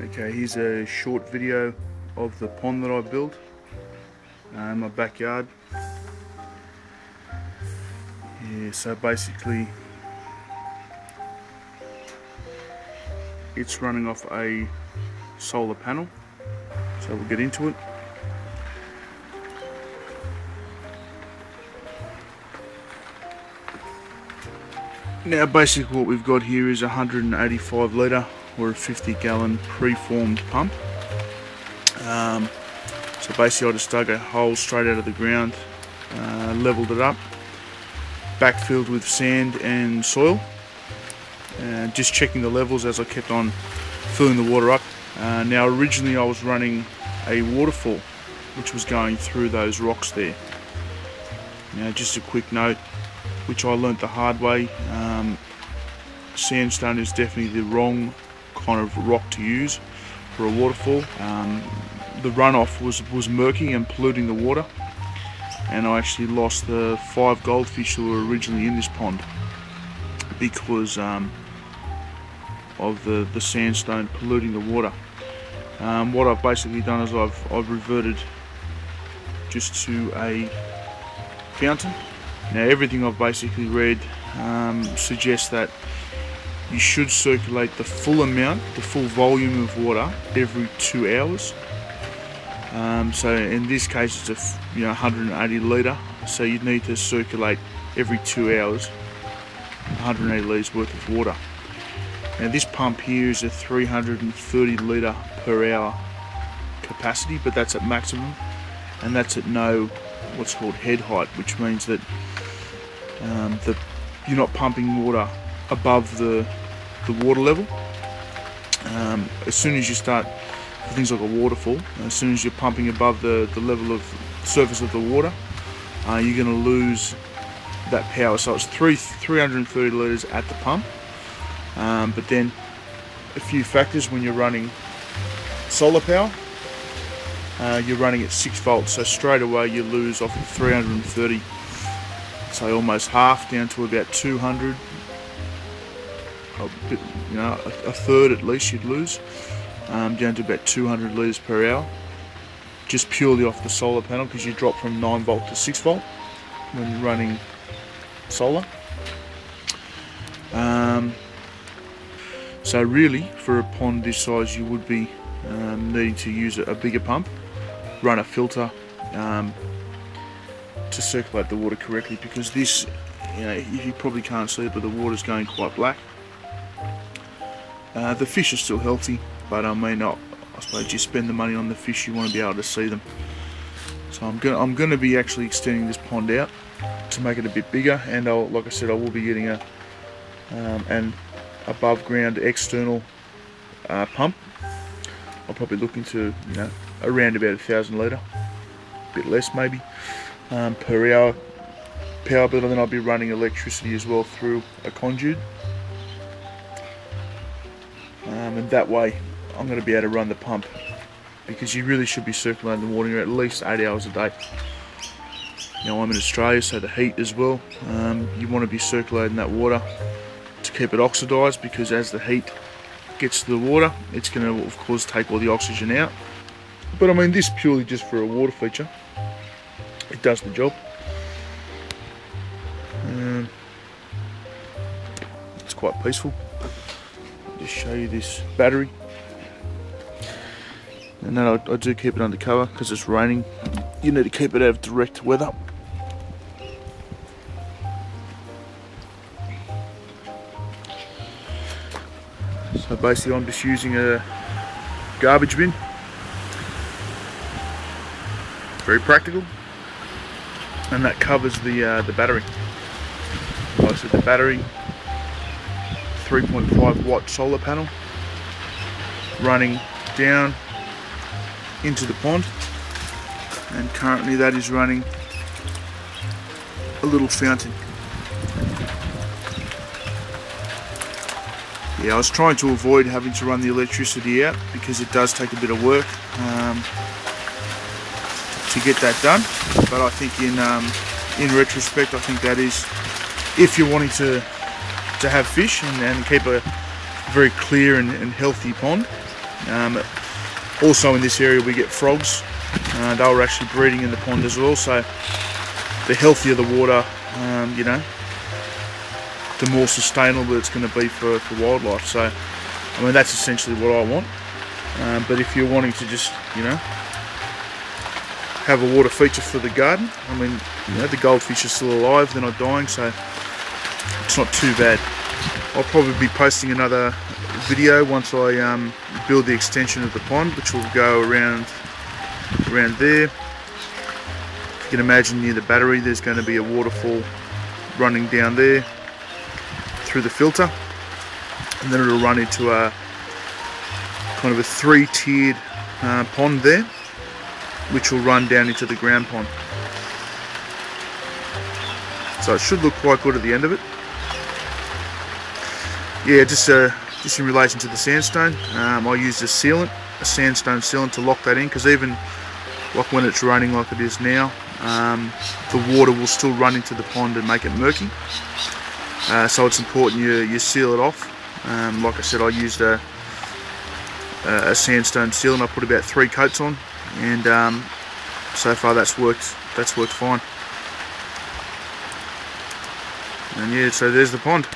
Okay, here's a short video of the pond that I built in my backyard. Yeah, so basically it's running off a solar panel, so we'll get into it. Now basically what we've got here is a 185 litre or a 50 gallon pre-formed pump. So basically I just dug a hole straight out of the ground, levelled it up, backfilled with sand and soil, just checking the levels as I kept on filling the water up. Now originally I was running a waterfall which was going through those rocks there. Now just a quick note, which I learnt the hard way, sandstone is definitely the wrong kind of rock to use for a waterfall. The runoff was murky and polluting the water, and I actually lost the 5 goldfish that were originally in this pond because of the sandstone polluting the water. What I've basically done is I've reverted just to a fountain. Now everything I've basically read suggests that you should circulate the full amount, the full volume of water every 2 hours. So in this case it's a 180 litre, so you'd need to circulate every 2 hours 180 litres worth of water. Now this pump here is a 330 litre per hour capacity, but that's at maximum, and that's at no what's called head height, which means that you're not pumping water above the water level. As soon as you start things like a waterfall, as soon as you're pumping above the level of surface of the water, you're going to lose that power. So it's 330 litres at the pump, but then a few factors. When you're running solar power, you're running at 6 volts, so straight away you lose off of 330, so almost half, down to about 200, a third at least you'd lose, down to about 200 litres per hour, just purely off the solar panel, because you drop from 9 volt to 6 volt when you're running solar. So really, for a pond this size, you would be needing to use a bigger pump, run a filter to circulate the water correctly, because this, you probably can't see it, but the water's going quite black. The fish are still healthy, but I suppose you spend the money on the fish, you want to be able to see them. So I'm going to be actually extending this pond out to make it a bit bigger, and like I said, I will be getting an above ground external pump. I'll probably look into around about 1,000 litre, a bit less maybe, per hour power bill, and then I'll be running electricity as well through a conduit, and that way I'm going to be able to run the pump, because you really should be circulating the water at least 8 hours a day. I'm in Australia, so the heat as well, you want to be circulating that water to keep it oxidised, because as the heat gets to the water, it's going to of course take all the oxygen out. But I mean, this purely just for a water feature, it does the job. It's quite peaceful. I'll just show you this battery, and then I do keep it under cover because it's raining. You need to keep it out of direct weather. So basically I'm just using a garbage bin. Very practical. And that covers the battery. Like I said, the battery, 3.5 watt solar panel, running down into the pond, and currently that is running a little fountain. Yeah, I was trying to avoid having to run the electricity out, because it does take a bit of work to get that done. But I think in retrospect, I think that is, if you're wanting to have fish and keep a very clear and healthy pond. Also in this area we get frogs. They were actually breeding in the pond as well, so the healthier the water, you know, the more sustainable it's going to be for wildlife. So I mean, that's essentially what I want. But if you're wanting to just, you know, have a water feature for the garden, I mean, you know, the goldfish are still alive, they're not dying, so it's not too bad. I'll probably be posting another video once I build the extension of the pond, which will go around there. If you can imagine, near the battery there's going to be a waterfall running down there through the filter, and then it'll run into a kind of a 3-tiered pond there, which will run down into the ground pond. So it should look quite good at the end of it. Yeah, just in relation to the sandstone, I used a sealant, a sandstone sealant, to lock that in, because even like when it's raining like it is now, the water will still run into the pond and make it murky. So it's important you seal it off. Like I said, I used a sandstone sealant. I put about 3 coats on, and so far that's worked fine. And yeah, so there's the pond.